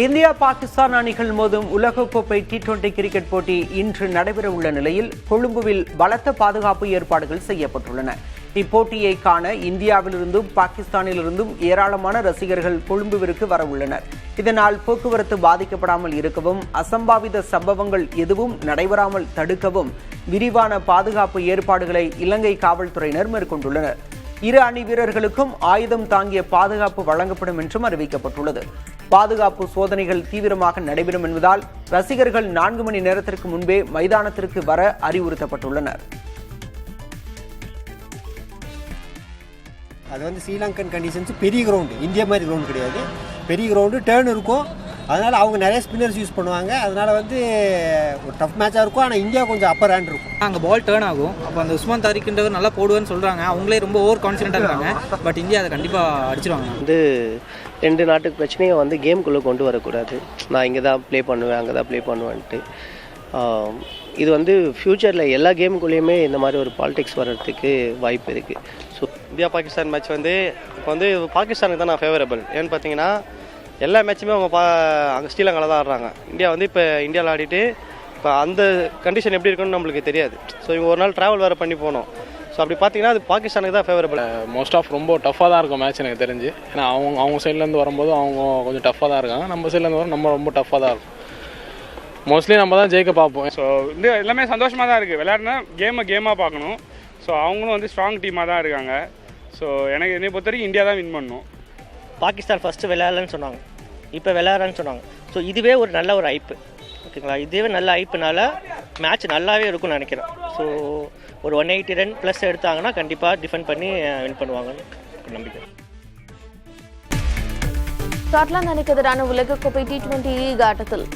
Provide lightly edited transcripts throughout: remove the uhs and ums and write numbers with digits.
India Pakistan அணிகள் மோதும் உலகக்கோப்பை T20 கிரிக்கெட் போட்டி இன்று நடைபெறவுள்ள நிலையில் கொழும்புவில் பலத்த பாதுகாப்பு ஏற்பாடுகள் செய்யப்பட்டுள்ளன. இப்போட்டியை காண இந்தியாவிலிருந்தும் பாகிஸ்தானிலிருந்தும் ஏராளமான ரசிகர்கள் கொழும்புவிற்கு வரவுள்ளனர். இதனால் போக்குவரத்து பாதிக்கப்படாமல் இருக்கவும், அசம்பாவித சம்பவங்கள் எதுவும் நடைபெறாமல் தடுக்கவும் விரிவான பாதுகாப்பு ஏற்பாடுகளை இலங்கை காவல்துறையினர் மேற்கொண்டுள்ளனர். இரு அணி வீரர்களுக்கும் ஆயுதம் தாங்கிய பாதுகாப்பு வழங்கப்படும் என்றும் அறிவிக்கப்பட்டுள்ளது. பாதுகாப்பு சோதனைகள் தீவிரமாக நடைபெறும் என்பதால் ரசிகர்கள் 4 மணி நேரத்திற்கு முன்பே மைதானத்திற்கு வர அறிவுறுத்தப்பட்டுள்ளனர். அது ஸ்ரீலங்கன் கண்டிஷன்ஸ் பெரிய கிரவுண்டு, இந்தியா மாதிரி கிரவுண்டு கிடையாது. பெரிய கிரவுண்டு, டேர்ன் இருக்கும். அதனால் அவங்க நிறைய ஸ்பின்னர்ஸ் யூஸ் பண்ணுவாங்க. அதனால் ஒரு டஃப் மேட்சாக இருக்கும். ஆனால் இந்தியா கொஞ்சம் அப்பர் ஹேண்ட் இருக்கும். அங்கே பால் டேர்ன் ஆகும். அப்போ அந்த உஸ்மான் தாரிக்ன்றவர் நல்லா போடுவேன்னு சொல்கிறாங்க. அவங்களே ரொம்ப ஓவர் கான்ஃபிடென்ட்டாக இருக்காங்க. பட் இந்தியா அதை கண்டிப்பாக அடிச்சிருவாங்க. ரெண்டு நாட்டுக்கு பிரச்சனையை கேமுக்குள்ளே கொண்டு வரக்கூடாது. நான் இங்கே தான் ப்ளே பண்ணுவேன், அங்கே தான் ப்ளே பண்ணுவேன்ட்டு. இது ஃப்யூச்சரில் எல்லா கேமுக்குள்ளேயுமே இந்த மாதிரி ஒரு பாலிடிக்ஸ் வர்றதுக்கு வாய்ப்பு இருக்குது. ஸோ இந்தியா பாகிஸ்தான் மேட்ச் இப்போ பாகிஸ்தானுக்கு தான் நான் ஃபேவரபிள். ஏன்னு பார்த்தீங்கன்னா எல்லா மேட்சுமே அவங்க அங்கே ஸ்ரீலங்காவில் தான் ஆடுறாங்க. இந்தியா இப்போ இந்தியாவில் ஆடிட்டு இப்போ அந்த கண்டிஷன் எப்படி இருக்குன்னு நம்மளுக்கு தெரியாது. ஸோ இவங்க ஒரு நாள் ட்ராவல் வேறு பண்ணி போகணும். ஸோ அப்படி பார்த்தீங்கன்னா அது பாகிஸ்தானுக்கு தான் ஃபேவரபிள். மோஸ்ட் ஆஃப் ரொம்ப டஃப்பாக தான் இருக்கும் மேட்ச் எனக்கு தெரிஞ்சு. ஏன்னா அவங்க சைட்லேருந்து வரும்போது அவங்க கொஞ்சம் டஃப்பாக தான் இருக்காங்க. நம்ம சைட்லேருந்து வரும் நம்ம ரொம்ப டஃப்பாக தான் இருக்கும். மோஸ்ட்லி நம்ம தான் ஜெயிக்க பார்ப்போம். ஸோ எல்லாமே சந்தோஷமாக தான் இருக்குது. விளையாடுனா கேமாக பார்க்கணும். ஸோ அவங்களும் ஸ்ட்ராங் டீமாக தான் இருக்காங்க. ஸோ என்னை பொறுத்த வரைக்கும் இந்தியா தான் வின் பண்ணணும். பாகிஸ்தான் ஃபஸ்ட்டு விளையாடலன்னு சொன்னாங்க, இப்போ விளையாடுறான்னு சொன்னாங்க. ஸோ இதுவே ஒரு நல்ல ஒரு ஐப்பு, ஓகேங்களா? இதுவே நல்ல ஐப்புனால மேட்ச் நல்லாவே இருக்கும்னு நினைக்கிறேன். ஸோ ஒரு 180 ரன் ப்ளஸ் எடுத்தாங்கன்னா கண்டிப்பாக டிஃபெண்ட் பண்ணி வின் பண்ணுவாங்கன்னு நம்பிக்கை. ஸ்காட்லாந்து அணிக்கு எதிரான உலகக்கோப்பை T20 லீக் ஆட்டத்தில்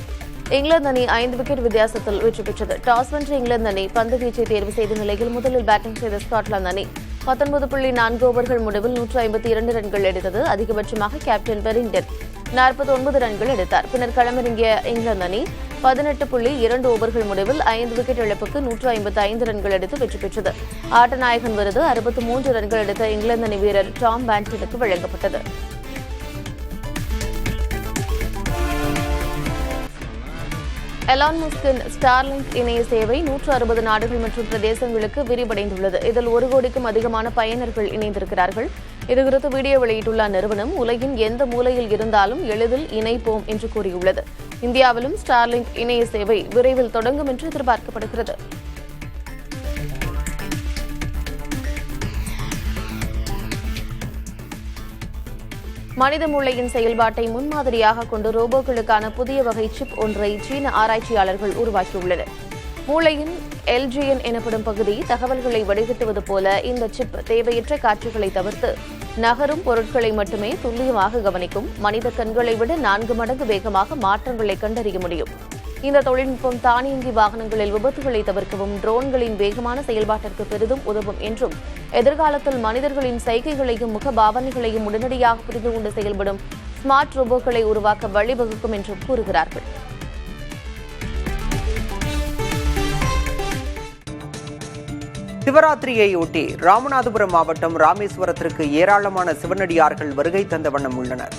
இங்கிலாந்து அணி 5 விக்கெட் வித்தியாசத்தில் வெற்றி பெற்றது. டாஸ் வென்ற இங்கிலாந்து அணி பந்து வீச்சை தேர்வு செய்த நிலையில் முதலில் பேட்டிங் செய்த ஸ்காட்லாந்து அணி 19.4 ஓவர்கள் முடிவில் 152 ரன்கள் எடுத்தது. அதிகபட்சமாக கேப்டன் பெரிங்டன் 49 ரன்கள் எடுத்தார். பின்னர் களமிறங்கிய இங்கிலாந்து அணி 18.2 ஓவர்கள் முடிவில் 5 விக்கெட் இழப்புக்கு 155 ரன்கள் எடுத்து வெற்றி பெற்றது. ஆட்டநாயகன் விருது 63 ரன்கள் எடுத்த இங்கிலாந்து அணி வீரர் டாம் பேண்டனுக்கு வழங்கப்பட்டது. எலான் மஸ்கின் ஸ்டார்லிங்க் இணைய சேவை 160 நாடுகள் மற்றும் பிரதேசங்களுக்கு விரிவடைந்துள்ளது. இதில் 1 கோடிக்கும் அதிகமான பயனர்கள் இணைந்திருக்கிறார்கள். இதுகுறித்து வீடியோ வெளியிட்டுள்ள அந்நிறுவனம் உலகின் எந்த மூலையில் இருந்தாலும் எளிதில் இணைப்போம் என்று கூறியுள்ளது. இந்தியாவிலும் ஸ்டார்லிங்க் இணைய சேவை விரைவில் தொடங்கும் என்று எதிர்பார்க்கப்படுகிறது. மனித மூளையின் செயல்பாட்டை முன்மாதிரியாக கொண்டு ரோபோக்களுக்கான புதிய வகை சிப் ஒன்றை சீன ஆராய்ச்சியாளர்கள் உருவாக்கியுள்ளனர். மூளையின் LGN எனப்படும் பகுதி தகவல்களை வடிகட்டுவது போல இந்த சிப் தேவையற்ற காட்சிகளை தவிர்த்து நகரும் பொருட்களை மட்டுமே துல்லியமாக கவனிக்கும். மனித கண்களை விட 4 மடங்கு வேகமாக மாற்றங்களை கண்டறிய முடியும். இந்த தொழில்நுட்பம் தானியங்கி வாகனங்களில் விபத்துகளை தவிர்க்கவும் ட்ரோன்களின் வேகமான செயல்பாட்டிற்கு பெரிதும் உதவும் என்றும், எதிர்காலத்தில் மனிதர்களின் சைகைகளையும் முக பாவனைகளையும் உடனடியாக புரிந்து கொண்டு செயல்படும் ஸ்மார்ட் ரோபோக்களை உருவாக்க வழிவகுக்கும் என்றும் கூறுகிறார்கள். சிவராத்திரியையொட்டி ராமநாதபுரம் மாவட்டம் ராமேஸ்வரத்திற்கு ஏராளமான சிவனடியார்கள் வருகை தந்த வண்ணம் உள்ளனர்.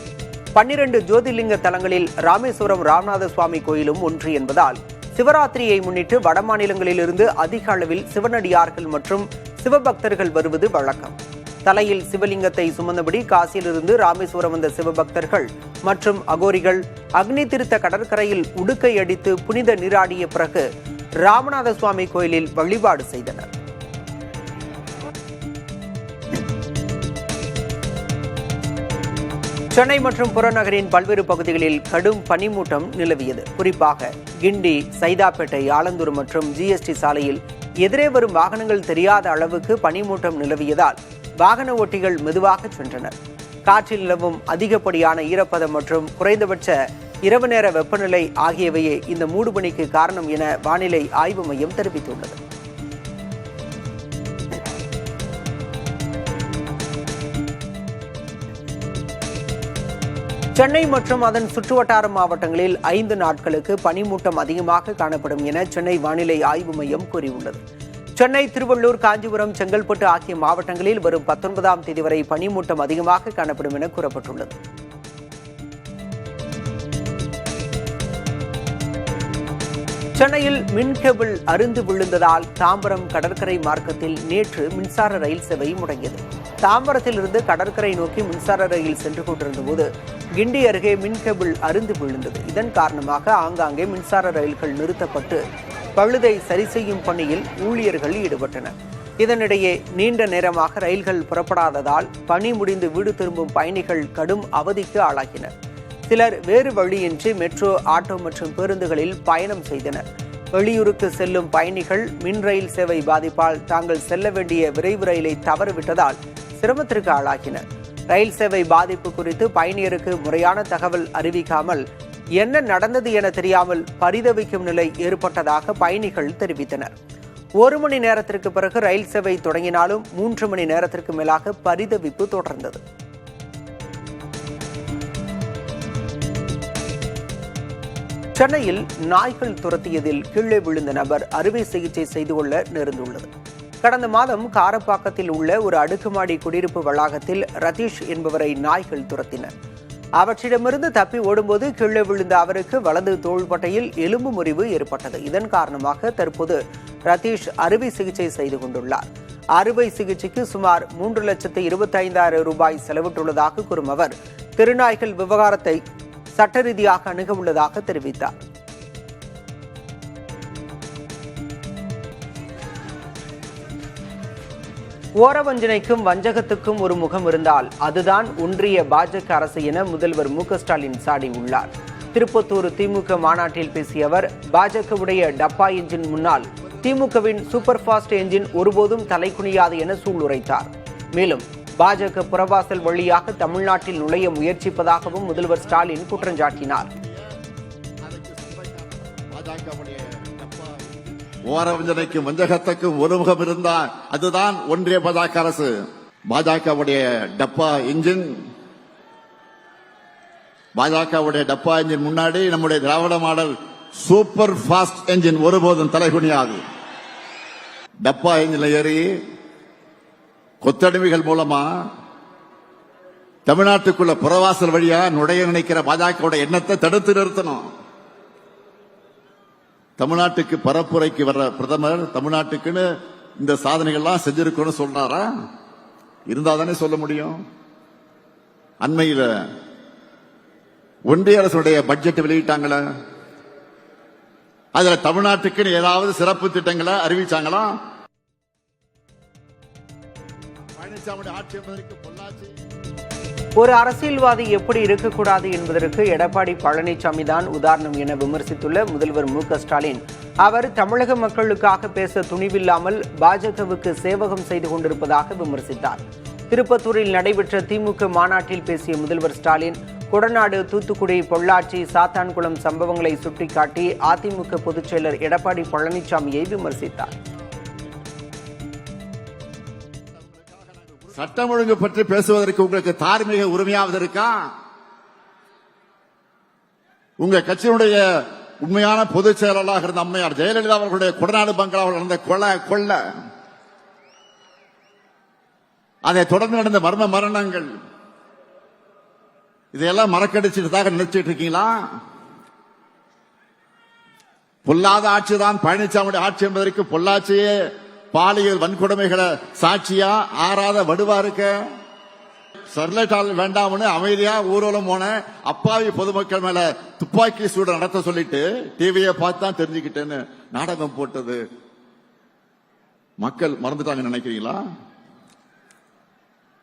12 ஜோதிர்லிங்க தலங்களில் ராமேஸ்வரம் ராமநாத சுவாமி கோயிலும் ஒன்று என்பதால் சிவராத்திரியை முன்னிட்டு வடமாநிலங்களிலிருந்து அதிக அளவில் சிவனடியார்கள் மற்றும் சிவபக்தர்கள் வருவது வழக்கம். தலையில் சிவலிங்கத்தை சுமந்தபடி காசியிலிருந்து ராமேஸ்வரம் வந்த சிவபக்தர்கள் மற்றும் அகோரிகள் அக்னி தீர்த்த கடற்கரையில் உடுக்கை அடித்து புனித நீராடிய பிறகு ராமநாத சுவாமி கோயிலில் வழிபாடு செய்தனர். சென்னை மற்றும் புறநகரின் பல்வேறு பகுதிகளில் கடும் பனிமூட்டம் நிலவியது. குறிப்பாக கிண்டி, சைதாப்பேட்டை, ஆலந்தூர் மற்றும் GST சாலையில் எதிரே வரும் வாகனங்கள் தெரியாத அளவுக்கு பனிமூட்டம் நிலவியதால் வாகன ஓட்டிகள் மெதுவாக சென்றனர். காற்றில் நிலவும் அதிகப்படியான ஈரப்பதம் மற்றும் குறைந்தபட்ச இரவு நேர வெப்பநிலை ஆகியவையே இந்த மூடுபனிக்கு காரணம் என வானிலை ஆய்வு மையம் தெரிவித்துள்ளது. சென்னை மற்றும் அதன் சுற்றுவட்டார மாவட்டங்களில் 5 நாட்களுக்கு பனிமூட்டம் அதிகமாக காணப்படும் என சென்னை வானிலை ஆய்வு மையம் கூறியுள்ளது. சென்னை, திருவள்ளூர், காஞ்சிபுரம், செங்கல்பட்டு ஆகிய மாவட்டங்களில் வரும் 19ஆம் தேதி வரை பனிமூட்டம் அதிகமாக காணப்படும் என கூறப்பட்டுள்ளது. சென்னையில் மின் கேபிள் அறுந்து விழுந்ததால் தாம்பரம் கடற்கரை மார்க்கத்தில் நேற்று மின்சார ரயில் சேவை முடங்கியது. தாம்பரத்திலிருந்து கடற்கரை நோக்கி மின்சார ரயில் சென்று கொண்டிருந்த போது கிண்டி அருகே மின் கேபிள் அறுந்து விழுந்தது. இதன் காரணமாக ஆங்காங்கே மின்சார ரயில்கள் நிறுத்தப்பட்டு பழுதை சரி செய்யும் பணியில் ஊழியர்கள் ஈடுபட்டனர். இதனிடையே நீண்ட நேரமாக ரயில்கள் புறப்படாததால் பணி முடிந்து வீடு திரும்பும் பயணிகள் கடும் அவதிக்கு ஆளாகினர். சிலர் வேறு வழியின்றி மெட்ரோ, ஆட்டோ மற்றும் பேருந்துகளில் பயணம் செய்தனர். வெளியூருக்கு செல்லும் பயணிகள் மின் ரயில் சேவை பாதிப்பால் தாங்கள் செல்ல வேண்டிய விரைவு ரயிலை தவறவிட்டதால் சிரமத்திற்கு ஆளாகினர். ரயில் சேவை பாதிப்பு குறித்து பயணியருக்கு முறையான தகவல் அறிவிக்காமல் என்ன நடந்தது என தெரியாமல் பரிதவிக்கும் நிலை ஏற்பட்டதாக பயணிகள் தெரிவித்தனர். 1 மணி நேரத்திற்கு பிறகு ரயில் சேவை தொடங்கினாலும் 3 மணி நேரத்திற்கு மேலாக பரிதவிப்பு தொடர்ந்தது. சென்னையில் நாய்கள் துரத்தியதில் கீழே விழுந்த நபர் அறுவை சிகிச்சை செய்து கொள்ள நேர்ந்துள்ளது. கடந்த மாதம் காரப்பாக்கத்தில் உள்ள ஒரு அடுக்குமாடி குடியிருப்பு வளாகத்தில் ரதீஷ் என்பவரை நாய்கள் துரத்தின. அவற்றிடமிருந்து தப்பி ஓடும்போது கீழே விழுந்த அவருக்கு வலது தோள்பட்டையில் எலும்பு முறிவு ஏற்பட்டது. இதன் காரணமாக தற்போது ரதீஷ் அறுவை சிகிச்சை செய்து கொண்டுள்ளார். அறுவை சிகிச்சைக்கு சுமார் 3,25,000 ரூபாய் செலவிட்டுள்ளதாக கூறும் அவர் திருநாய்கள் விவகாரத்தை சட்ட ரீதியாக அணுக உள்ளதாக தெரிவித்தார். ஓரவஞ்சனைக்கும் வஞ்சகத்துக்கும் ஒரு முகம் இருந்தால் அதுதான் ஒன்றிய பாஜக அரசு என முதல்வர் மு.க.ஸ்டாலின் சாடியுள்ளார். திருப்பத்தூர் திமுக மாநாட்டில் பேசிய அவர் பாஜகவுடைய டப்பா என்ஜின் முன்னால் திமுகவின் சூப்பர் ஃபாஸ்ட் என்ஜின் ஒருபோதும் தலைகுனியாது என சூளுரைத்தார். மேலும் பாஜக புறவாசல் வழியாக தமிழ்நாட்டில் நுழைய முயற்சிப்பதாகவும் முதல்வர் ஸ்டாலின் குற்றஞ்சாட்டினார். ஓரவஞ்சனைக்கும் வஞ்சகத்துக்கும் ஒரு முகம் இருந்தால் அதுதான் ஒன்றிய பாஜக அரசு. பாஜகவுடைய டப்பா இன்ஜின் முன்னாடி நம்முடைய திராவிட மாடல் சூப்பர் ஃபாஸ்ட் என்ஜின் ஒருபோதும் தலைகுனியாது. டப்பா என்ஜின்ல ஏறி கொத்தடிமைகள் மூலமா தமிழ்நாட்டுக்குள்ள புறவாசல் வழியா நுழைய நினைக்கிற பாஜகவுடைய எண்ணத்தை தடுத்து நிறுத்தணும். தமிழ்நாட்டுக்கு பரப்புரைக்கு வர்ற பிரதமர் தமிழ்நாட்டுக்குன்னு இந்த சாதனைகள்லாம் செஞ்சிருக்கணும்னு சொல்றாரா? இருந்தாதானே சொல்ல முடியும். அண்மையில் ஒன்றிய அரசுடைய பட்ஜெட் வெளியிட்டாங்களா? அதுல தமிழ்நாட்டுக்குன்னு ஏதாவது சிறப்பு திட்டங்களை அறிவிச்சாங்களா? பழனிசாமி ஆட்சி என்பதற்கு பொள்ளாச்சி ஒரு அரசியல்வாதி எப்படி இருக்கக்கூடாது என்பதற்கு எடப்பாடி பழனிசாமி தான் உதாரணம் என விமர்சித்துள்ள முதல்வர் மு.க.ஸ்டாலின், அவர் தமிழக மக்களுக்காக பேச துணிவில்லாமல் பாஜகவுக்கு சேவகம் செய்து கொண்டிருப்பதாக விமர்சித்தார். திருப்பத்தூரில் நடைபெற்ற திமுக மாநாட்டில் பேசிய முதல்வர் ஸ்டாலின், கொடநாடு, தூத்துக்குடி, பொள்ளாச்சி, சாத்தான்குளம் சம்பவங்களை சுட்டிக்காட்டி அதிமுக பொதுச் செயலர் எடப்பாடி பழனிசாமியை விமர்சித்தார். சட்டம் ஒழுங்கு பற்றி பேசுவதற்கு உங்களுக்கு தார்மீக உரிமையாவது இருக்கா? உங்க கட்சியினுடைய உண்மையான பொதுச் செயலாளராக இருந்த அம்மையார் ஜெயலலிதா அவர்களுடைய கொடநாடு பங்களாவில் நடந்த கொள்ள, அதை தொடர்ந்து நடந்த மர்ம மரணங்கள், இதையெல்லாம் மறக்கடிச்சிட்டதாக நினைச்சிட்டு இருக்கீங்களா? பொல்லாத ஆட்சிதான் பழனிசாமியுடைய ஆட்சி என்பதற்கு பொள்ளாச்சியே பாலியல் வன்கொடுமைகளை சாட்சியா ஆறாத வடுவா இருக்க. ஸ்டெர்லைட் வேண்டாம்னு அமைதியா ஊர்வலம் போன அப்பாவி பொதுமக்கள் மேல துப்பாக்கி சூடு நடத்த சொல்லிட்டு டிவியை பார்த்து தான் தெரிஞ்சுக்கிட்டேன்னு நாடகம் போட்டது மக்கள் மறந்துட்டாங்க நினைக்கிறீங்களா?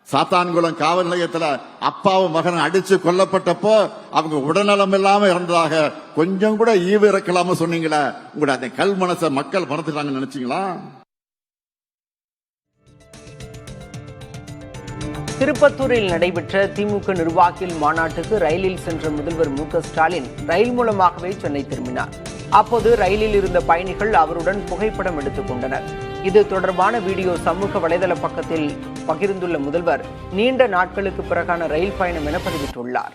சாத்தான்குளம் காவல் நிலையத்தில் அப்பாவும் மகன் அடிச்சு கொல்லப்பட்டப்போ அவங்க உடல்நலம் இல்லாம இறந்ததாக கொஞ்சம் கூட ஈவு இறக்கலாம சொன்னீங்களா? உங்களுடைய அந்த கல் மனசை மக்கள் மறந்துட்டாங்கன்னு நினைச்சீங்களா? திருப்பத்தூரில் நடைபெற்ற திமுக நிர்வாகிகள் மாநாட்டுக்கு ரயிலில் சென்ற முதல்வர் மு.க.ஸ்டாலின் ரயில் மூலமாகவே சென்னை திரும்பினார். அப்போது ரயிலில் இருந்த பயணிகள் அவருடன் புகைப்படம் எடுத்துக் கொண்டனர். இது தொடர்பான வீடியோ சமூக வலைதள பக்கத்தில் பகிர்ந்துள்ள முதல்வர், நீண்ட நாட்களுக்கு பிறகான ரயில் பயணம் என பதிவிட்டுள்ளார்.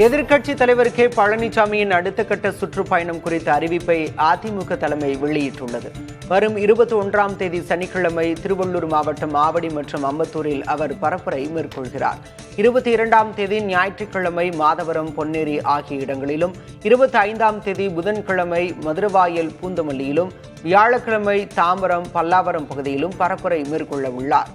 எதிர்க்கட்சி தலைவர் கே பழனிசாமியின் அடுத்த கட்ட சுற்றுப்பயணம் குறித்த அறிவிப்பை அதிமுக தலைமை வெளியிட்டுள்ளது. வரும் 21ஆம் தேதி சனிக்கிழமை திருவள்ளூர் மாவட்டம் ஆவடி மற்றும் அம்பத்தூரில் அவர் பரப்புரை மேற்கொள்கிறார். 22ஆம் தேதி ஞாயிற்றுக்கிழமை மாதவரம், பொன்னேரி ஆகிய இடங்களிலும், 25ஆம் தேதி புதன்கிழமை மதுரவாயல், பூந்தமல்லியிலும், வியாழக்கிழமை தாம்பரம், பல்லாவரம் பகுதியிலும் பரப்புரை மேற்கொள்ள உள்ளார்.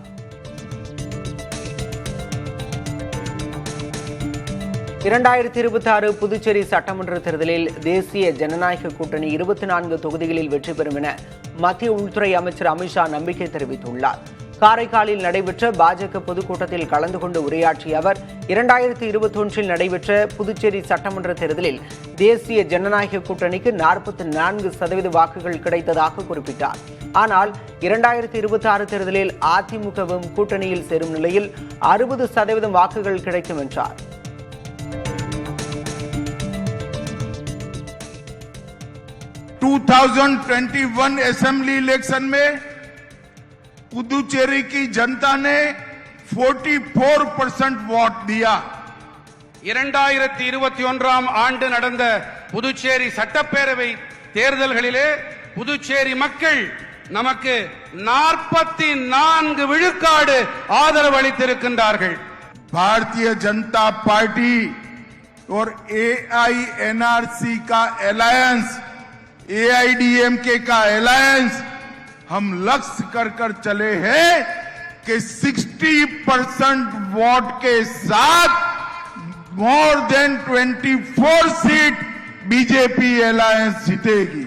(2026) புதுச்சேரி சட்டமன்ற தேர்தலில் தேசிய ஜனநாயக கூட்டணி 24 தொகுதிகளில் வெற்றி பெறும் என மத்திய உள்துறை அமைச்சர் அமித்ஷா நம்பிக்கை தெரிவித்துள்ளார். காரைக்காலில் நடைபெற்ற பாஜக பொதுக்கூட்டத்தில் கலந்து கொண்டு உரையாற்றிய அவர் 2021 நடைபெற்ற புதுச்சேரி சட்டமன்ற தேர்தலில் தேசிய ஜனநாயக கூட்டணிக்கு 44% வாக்குகள் கிடைத்ததாக குறிப்பிட்டார். ஆனால் 2026 தேர்தலில் அதிமுகவும் கூட்டணியில் சேரும் நிலையில் 60% வாக்குகள் கிடைக்கும் என்றார். 2021 असेंबली इलेक्शन में पुदुचेरी की जनता ने 44% वोट दिया. 2021ஆம் ஆண்டு நடந்த புதுச்சேரி சட்டப்பேரவை தேர்தல்களிலே புதுச்சேரி மக்கள் நமக்கு 44 விழுக்காடு ஆதரவு அளித்திருக்கின்றார்கள். भारतीय जनता पार्टी और AINRC का अलायंस, AIDMK का अलायंस हम लक्ष्य कर चले हैं कि 60% वोट के साथ more than 24 seat BJP alliance जीतेगी.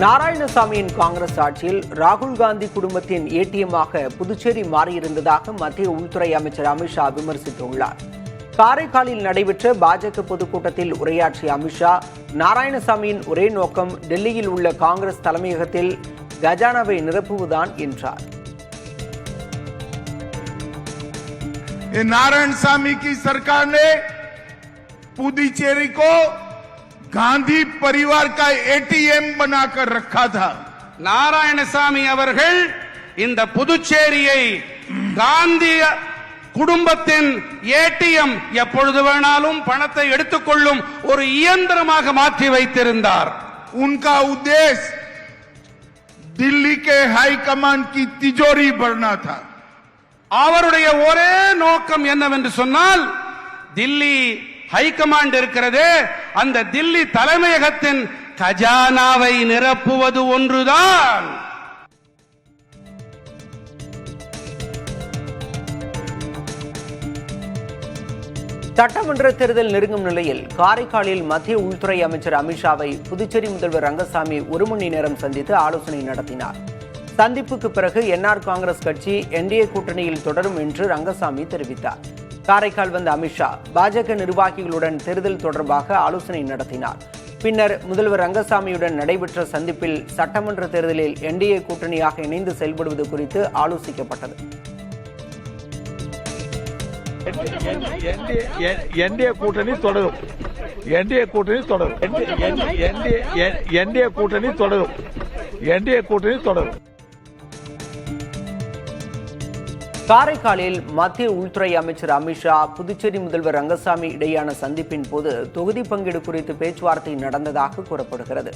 நாராயணசாமியின் காங்கிரஸ் ஆட்சியில் ராகுல் காந்தி குடும்பத்தின் ஏடிஎம்மாக புதுச்சேரி மாறியிருந்ததாக மத்திய உள்துறை அமைச்சர் அமித்ஷா விமர்சித்துள்ளார். காரைக்காலில் நடைபெற்ற பாஜக பொதுக்கூட்டத்தில் உரையாற்றிய அமித்ஷா, நாராயணசாமியின் ஒரே நோக்கம் டெல்லியில் உள்ள காங்கிரஸ் தலைமையகத்தில் கஜானாவை நிரப்புவதுதான் என்றார். नारायणसामी की सरकार ने पुदुचेरी को गांधी परिवार का एटीएम बनाकर रखा था. நாராயணசாமி அவர்கள் இந்த புதுச்சேரியை காந்தி குடும்பத்தின் ஏடிஎம், எப்பொழுது வேணாலும் பணத்தை எடுத்துக்கொள்ளும் ஒரு இயந்திரமாக மாற்றி வைத்திருந்தார். उनका उद्देश्य दिल्ली के हाई कमांड की तिजोरी भरना था. அவருடைய ஒரே நோக்கம் என்னவென்று சொன்னால், தில்லி ஹைகமாண்ட் இருக்கிறதே, அந்த தில்லி தலைமையகத்தின் கஜானாவை நிரப்புவது ஒன்றுதான். சட்டமன்ற தேர்தல் நெருங்கும் நிலையில் காரைக்காலில் மத்திய உள்துறை அமைச்சர் அமித்ஷாவை புதுச்சேரி முதல்வர் ரங்கசாமி 1 மணி நேரம் சந்தித்து ஆலோசனை நடத்தினார். சந்திப்புக்கு பிறகு என்ஆர் காங்கிரஸ் கட்சி என்டிஏ கூட்டணியில் தொடரும் என்று ரங்கசாமி தெரிவித்தார். காரைக்கால் வந்த அமித்ஷா பாஜக நிர்வாகிகளுடன் தேர்தல் தொடர்பாக ஆலோசனை நடத்தினார். பின்னர் முதல்வர் ரங்கசாமியுடன் நடைபெற்ற சந்திப்பில் சட்டமன்ற தேர்தலில் என்டிஏ கூட்டணியாக இணைந்து செயல்படுவது குறித்து ஆலோசிக்கப்பட்டது. என்டிஏ கூட்டணி தொடரும். என்டிஏ கூட்டணி தொடரும். என்டிஏ கூட்டணி தொடரும். என்டிஏ கூட்டணி தொடரும். காரைக்காலில் மத்திய உள்துறை அமைச்சர் அமித்ஷா, புதுச்சேரி முதல்வர் ரங்கசாமி இடையேயான சந்திப்பின் போது தொகுதி பங்கீடு குறித்து பேச்சுவார்த்தை நடந்ததாக கூறப்படுகிறது.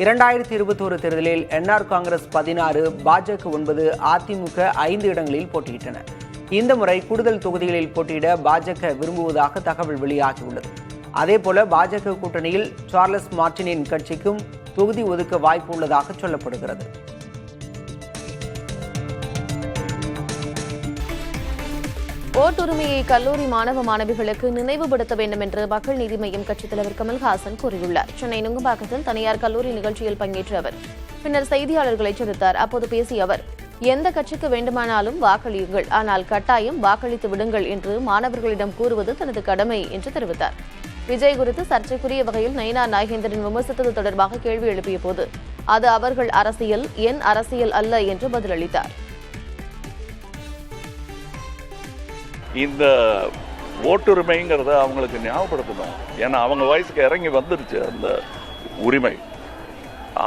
2021 தேர்தலில் என்ஆர் காங்கிரஸ் 16, பாஜக 9, அதிமுக 5 இடங்களில் போட்டியிட்டன. இந்த முறை கூடுதல் தொகுதிகளில் போட்டியிட பாஜக விரும்புவதாக தகவல் வெளியாகியுள்ளது. அதேபோல பாஜக கூட்டணியில் சார்லஸ் மார்டினின் கட்சிக்கும் தொகுதி ஒதுக்க வாய்ப்பு உள்ளதாக சொல்லப்படுகிறது. ஓட்டுரிமையை கல்லூரி மாணவ மாணவிகளுக்கு நினைவுபடுத்த வேண்டும் என்று மக்கள் நீதி மய்யம் கட்சித் தலைவர் கமல்ஹாசன் கூறியுள்ளார். சென்னை நுங்கம்பாக்கத்தில் தனியார் கல்லூரி நிகழ்ச்சியில் பங்கேற்ற அவர் பின்னர் செய்தியாளர்களை சந்தித்தார். அப்போது பேசிய அவர், எந்த கட்சிக்கு வேண்டுமானாலும் வாக்களியுங்கள், ஆனால் கட்டாயம் வாக்களித்து விடுங்கள் என்று மாணவர்களிடம் கூறுவது தனது கடமை என்று தெரிவித்தார். விஜய் குறித்து சர்ச்சைக்குரிய வகையில் நயினா நாகேந்திரன் விமர்சித்தது தொடர்பாக கேள்வி எழுப்பிய போது, அது அவர்கள் அரசியல், என் அரசியல் அல்ல என்று பதிலளித்தார். இந்த ஓட்டுரிமைங்கிறத அவங்களுக்கு ஞாபகப்படுத்தணும். ஏன்னா அவங்க வயசுக்கு இறங்கி வந்துருச்சு அந்த உரிமை.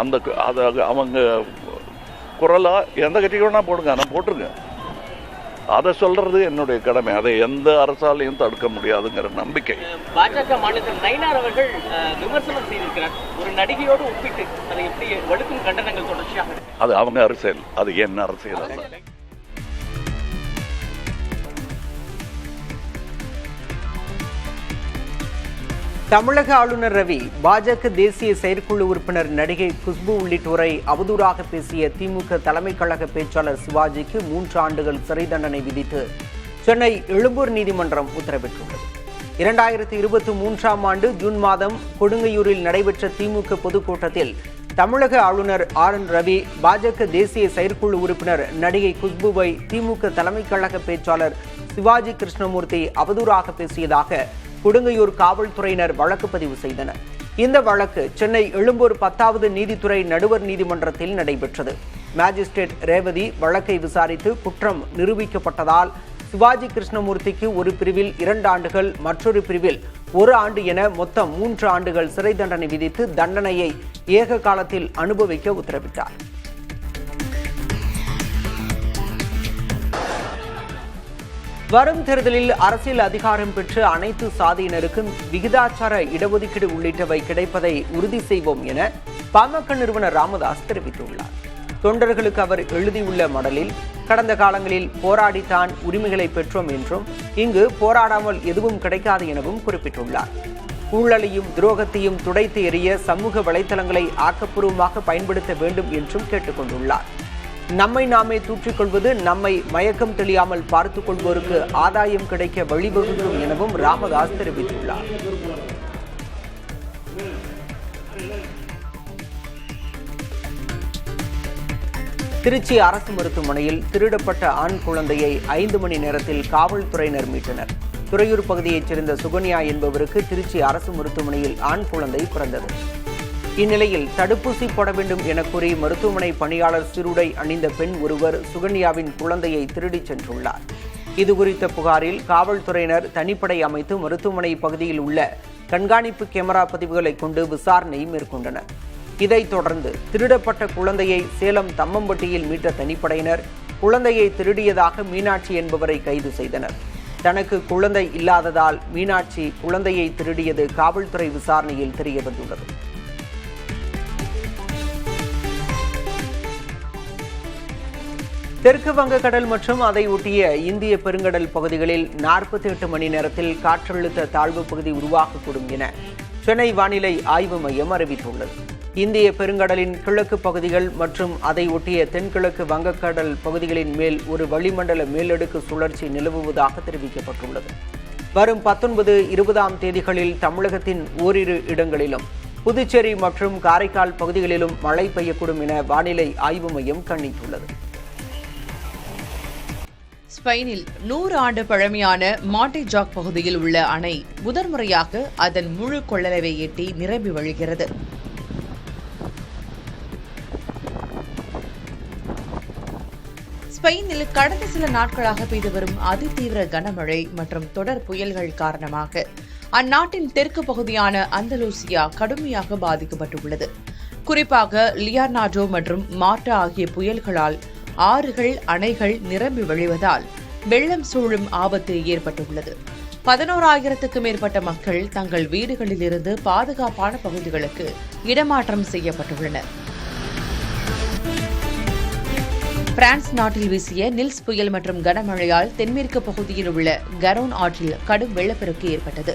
அந்த அதை அவங்க குரலா எந்த கட்சிக்கு வேணா போடுங்க, ஆனால் போட்டுருங்க. அதை சொல்றது என்னுடைய கடமை. அதை எந்த அரசாலையும் தடுக்க முடியாதுங்கிற நம்பிக்கை. பாஜக மாநில நயினார் அவர்கள் விமர்சனம் செய்திருக்கிறார் ஒரு நடிகையோடு ஒப்பிட்டு. அதை எப்படி வலுக்கும் கண்டனங்கள் தொடர்ச்சியாக? அது அவங்க அரசியல், அது என்ன அரசியல் அல்ல. தமிழக ஆளுநர் ரவி பாஜக தேசிய செயற்குழு உறுப்பினர் நடிகை குஷ்பு உள்ளிட்டோரை அவதூறாக பேசிய திமுக தலைமை கழக பேச்சாளர் சிவாஜிக்கு 3 ஆண்டுகள் சிறை தண்டனை விதித்து சென்னை எழும்பூர் நீதிமன்றம் உத்தரவிட்டுள்ளது. 2023ஆம் ஆண்டு ஜூன் மாதம் கொடுங்கையூரில் நடைபெற்ற திமுக பொதுக்கூட்டத்தில் தமிழக ஆளுநர் RN ரவி பாஜக தேசிய செயற்குழு உறுப்பினர் நடிகை குஷ்புவை திமுக தலைமை கழக பேச்சாளர் சிவாஜி கிருஷ்ணமூர்த்தி அவதூறாக பேசியதாக கொடுங்கையூர் காவல்துறையினர் வழக்கு பதிவு செய்தனர். இந்த வழக்கு சென்னை எழும்பூர் 10வது நீதித்துறை நடுவர் நீதிமன்றத்தில் நடைபெற்றது. மேஜிஸ்ட்ரேட் ரேவதி வழக்கை விசாரித்து குற்றம் நிரூபிக்கப்பட்டதால் சிவாஜி கிருஷ்ணமூர்த்திக்கு ஒரு பிரிவில் 2 ஆண்டுகள், மற்றொரு பிரிவில் 1 ஆண்டு என மொத்தம் 3 ஆண்டுகள் சிறை தண்டனை விதித்து தண்டனையை ஏக காலத்தில் அனுபவிக்க உத்தரவிட்டார். வரும் தேர்தலில் அரசியல் அதிகாரம் பெற்று அனைத்து சாதியினருக்கும் விகிதாச்சார இடஒதுக்கீடு உள்ளிட்டவை கிடைப்பதை உறுதி செய்வோம் என பாமக நிறுவனர் ராமதாஸ் தெரிவித்துள்ளார். தொண்டர்களுக்கு அவர் எழுதியுள்ள மடலில் கடந்த காலங்களில் போராடித்தான் உரிமைகளை பெற்றோம் என்றும் இங்கு போராடாமல் எதுவும் கிடைக்காது எனவும் குறிப்பிட்டுள்ளார். ஊழலையும் துரோகத்தையும் துடைத்து எறிய சமூக வலைதளங்களை ஆக்கப்பூர்வமாக பயன்படுத்த வேண்டும் என்றும் கேட்டுக்கொண்டுள்ளார். நம்மை நாமே தூற்றிக்கொள்வது நம்மை மயக்கம் தெளியாமல் பார்த்துக் கொள்வோருக்கு ஆதாயம் கிடைக்க வழிவகுக்கும் எனவும் ராமதாஸ் தெரிவித்துள்ளார். திருச்சி அரசு மருத்துவமனையில் திருடப்பட்ட ஆண் குழந்தையை 5 மணி நேரத்தில் காவல்துறையினர் மீட்டனர். துறையூர் பகுதியைச் சேர்ந்த சுகன்யா என்பவருக்கு திருச்சி அரசு மருத்துவமனையில் ஆண் குழந்தை பிறந்தது. இந்நிலையில் தடுப்பூசி போட வேண்டும் என கூறி மருத்துவமனை பணியாளர் சீருடை அணிந்த பெண் ஒருவர் சுகன்யாவின் குழந்தையை திருடிச் சென்றுள்ளார். இதுகுறித்த புகாரில் காவல்துறையினர் தனிப்படை அமைத்து மருத்துவமனை பகுதியில் உள்ள கண்காணிப்பு கேமரா பதிவுகளை கொண்டு விசாரணை மேற்கொண்டனர். இதைத் தொடர்ந்து திருடப்பட்ட குழந்தையை சேலம் தம்மம்பட்டியில் மீட்ட தனிப்படையினர் குழந்தையை திருடியதாக மீனாட்சி என்பவரை கைது செய்தனர். தனக்கு குழந்தை இல்லாததால் மீனாட்சி குழந்தையை திருடியது காவல்துறை விசாரணையில் தெரியவந்துள்ளது. தெற்கு வங்கக்கடல் மற்றும் அதை ஒட்டிய இந்திய பெருங்கடல் பகுதிகளில் 48 மணி நேரத்தில் காற்றழுத்த தாழ்வு பகுதி உருவாகக்கூடும் என சென்னை வானிலை ஆய்வு மையம் அறிவித்துள்ளது. இந்திய பெருங்கடலின் கிழக்கு பகுதிகள் மற்றும் அதை ஒட்டிய தென்கிழக்கு வங்கக்கடல் பகுதிகளின் மேல் ஒரு வளிமண்டல மேலடுக்கு சுழற்சி நிலவுவதாக தெரிவிக்கப்பட்டுள்ளது. வரும் 19, 20ஆம் தேதிகளில் தமிழகத்தின் ஓரிரு இடங்களிலும் புதுச்சேரி மற்றும் காரைக்கால் பகுதிகளிலும் மழை பெய்யக்கூடும் என வானிலை ஆய்வு மையம் கணித்துள்ளது. ஸ்பெயினில் 100 ஆண்டு பழமையான மாண்டேஜாக் பகுதியில் உள்ள அணை முதன்முறையாக அதன் முழு கொள்ளளவை எட்டி நிரம்பி வழிகிறது. ஸ்பெயினில் கடந்த சில நாட்களாக பெய்து வரும் அதிதீவிர கனமழை மற்றும் தொடர் புயல்கள் காரணமாக அந்நாட்டின் தெற்கு பகுதியான அந்தலூசியா கடுமையாக பாதிக்கப்பட்டுள்ளது. குறிப்பாக லியோனார்டோ மற்றும் மார்டா ஆகிய புயல்களால் ஆறுகள், அணைகள் நிரம்பி வழிவதால் வெள்ளம் சூழும் ஆபத்து ஏற்பட்டுள்ளது. 11,000க்கும் மேற்பட்ட மக்கள் தங்கள் வீடுகளிலிருந்து பாதுகாப்பான பகுதிகளுக்கு இடமாற்றம் செய்யப்பட்டுள்ளனர். பிரான்ஸ் நாட்டில் வீசிய நில்ஸ் புயல் மற்றும் கனமழையால் தென்மேற்கு பகுதியில் உள்ள கரோன் ஆற்றில் கடும் வெள்ளப்பெருக்கு ஏற்பட்டது.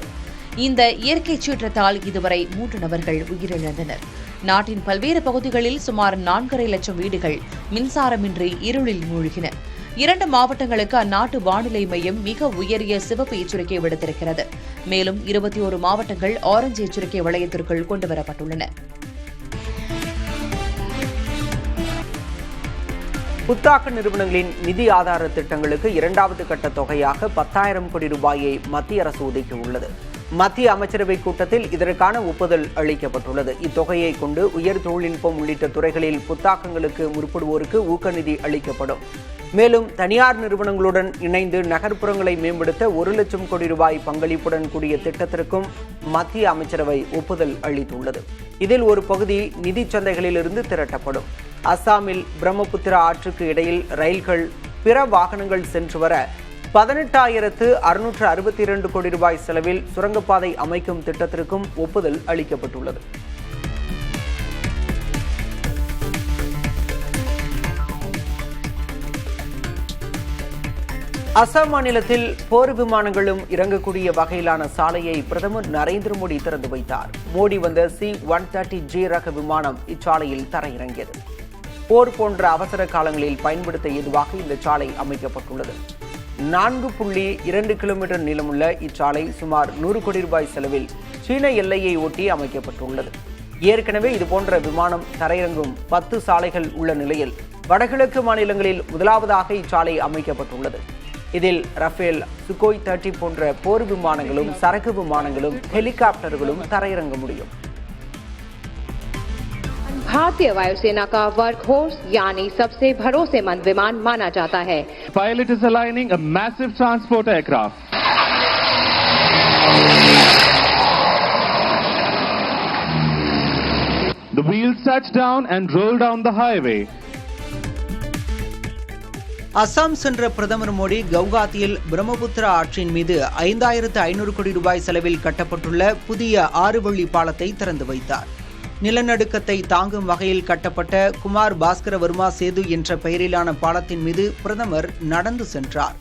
இந்த இயற்கை சீற்றத்தால் இதுவரை 3 நபர்கள் உயிரிழந்தனர். நாட்டின் பல்வேறு பகுதிகளில் சுமார் 4.5 லட்சம் வீடுகள் மின்சாரமின்றி இருளில் மூழ்கின. 2 மாவட்டங்களுக்கு அந்நாட்டு வானிலை மையம் மிக உயரிய சிவப்பு எச்சரிக்கை விடுத்திருக்கிறது. மேலும் 21 மாவட்டங்கள் ஆரஞ்சு எச்சரிக்கை வளையத்திற்குள் கொண்டுவரப்பட்டுள்ளன. புத்தாக்க நிறுவனங்களின் நிதி ஆதார திட்டங்களுக்கு 2வது கட்ட தொகையாக 10,000 கோடி ரூபாயை மத்திய அரசு ஒதுக்கியுள்ளது. மத்திய அமைச்சரவை கூட்டத்தில் இதற்கான ஒப்புதல் அளிக்கப்பட்டுள்ளது. இத்தொகையை கொண்டு உயர் தொழில்நுட்பம் உள்ளிட்ட துறைகளில் புத்தாக்கங்களுக்கு முற்படுவோருக்கு ஊக்க நிதி அளிக்கப்படும். மேலும் தனியார் நிறுவனங்களுடன் இணைந்து நகர்ப்புறங்களை மேம்படுத்த 1 லட்சம் கோடி ரூபாய் பங்களிப்புடன் கூடிய திட்டத்திற்கும் மத்திய அமைச்சரவை ஒப்புதல் அளித்துள்ளது. இதில் ஒரு பகுதி நிதி சந்தைகளிலிருந்து திரட்டப்படும். அஸ்ஸாமில் பிரம்மபுத்திரா ஆற்றுக்கு இடையில் ரயில்கள் பிற வாகனங்கள் சென்று வர 18,662 கோடி ரூபாய் செலவில் சுரங்கப்பாதை அமைக்கும் திட்டத்திற்கும் ஒப்புதல் அளிக்கப்பட்டுள்ளது. அசாம் மாநிலத்தில் போர் விமானங்களும் இறங்கக்கூடிய வகையிலான சாலையை பிரதமர் நரேந்திர மோடி திறந்து வைத்தார். மோடி வந்த C-130J ரக விமானம் இச்சாலையில் தரையிறங்கியது. போர் போன்ற அவசர காலங்களில் பயன்படுத்த ஏதுவாக இந்த சாலை அமைக்கப்பட்டுள்ளது. 4.2 கிலோமீட்டர் நீளமுள்ள இச்சாலை சுமார் 100 கோடி ரூபாய் செலவில் சீன எல்லையை ஒட்டி அமைக்கப்பட்டுள்ளது. ஏற்கனவே இதுபோன்ற விமானம் தரையிறங்கும் 10 சாலைகள் உள்ள நிலையில் வடகிழக்கு மாநிலங்களில் முதலாவதாக இச்சாலை அமைக்கப்பட்டுள்ளது. இதில் ரஃபேல், சுகோய் 30 போன்ற போர் விமானங்களும் சரக்கு விமானங்களும் ஹெலிகாப்டர்களும் தரையிறங்க முடியும். भारतीय वायुसेना का वर्कहोर्स यानी सबसे भरोसेमंद विमान माना जाता है. Pilot is aligning a massive transport aircraft. The wheels touch down and roll down the highway. Assam சென்ற பிரதமர் மோடி கவுகாத்தியில் பிரம்மபுத்திரா ஆற்றின் மீது 5,500 கோடி ரூபாய் செலவில் கட்டப்பட்டுள்ள புதிய 6 வழி பாலத்தை திறந்து வைத்தார். நிலநடுக்கத்தை தாங்கும் வகையில் கட்டப்பட்ட குமார் பாஸ்கர வர்மா சேது என்ற பெயரிலான பாலத்தின் மீது பிரதமர் நடந்து சென்றார்.